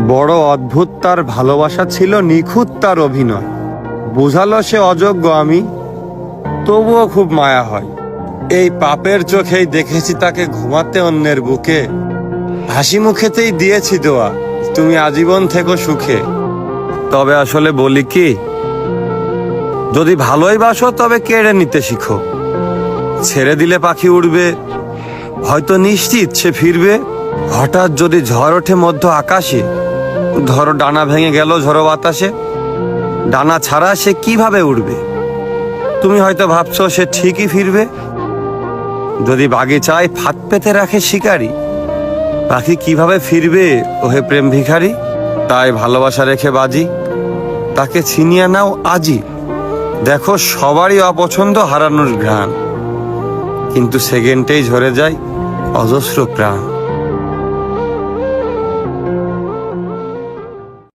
বড় অদ্ভুত তার ভালোবাসা ছিল, নিখুঁত তার অভিনয়। বুঝালো সে অযোগ্য আমি, তবুও খুব মায়া হয়। এই পাপের চোখেই দেখেছি তাকে ঘুমাতে অন্যের বুকে। হাসি মুখেতেই দিয়েছি দোয়া, তুমি আজীবন থেকো সুখে। তবে আসলে বলি কি, যদি ভালোই বাসো তবে কেড়ে নিতে শিখো। ছেড়ে দিলে পাখি উড়বে, হয়তো নিশ্চিত সে ফিরবে। হঠাৎ যদি ঝড় ওঠে মধ্য আকাশে, ধরো ডানা ভেঙে গেল ঝড়ো বাতাসে, ডানা ছাড়া সে কিভাবে উড়বে? তুমি হয়তো ভাবছো সে ঠিকই ফিরবে। যদি বাগিচায় ফাঁদ পেতে রাখে শিকারি, পাখি কিভাবে ফিরবে ওহে প্রেম ভিখারি? তাই ভালোবাসা রেখে বাজি, তাকে ছিনিয়ে নাও আজই। দেখো সবারই অপছন্দ হারানোর ঘ্রাণ, কিন্তু সেকেন্ডেই ঝরে যায় অজস্র প্রাণ।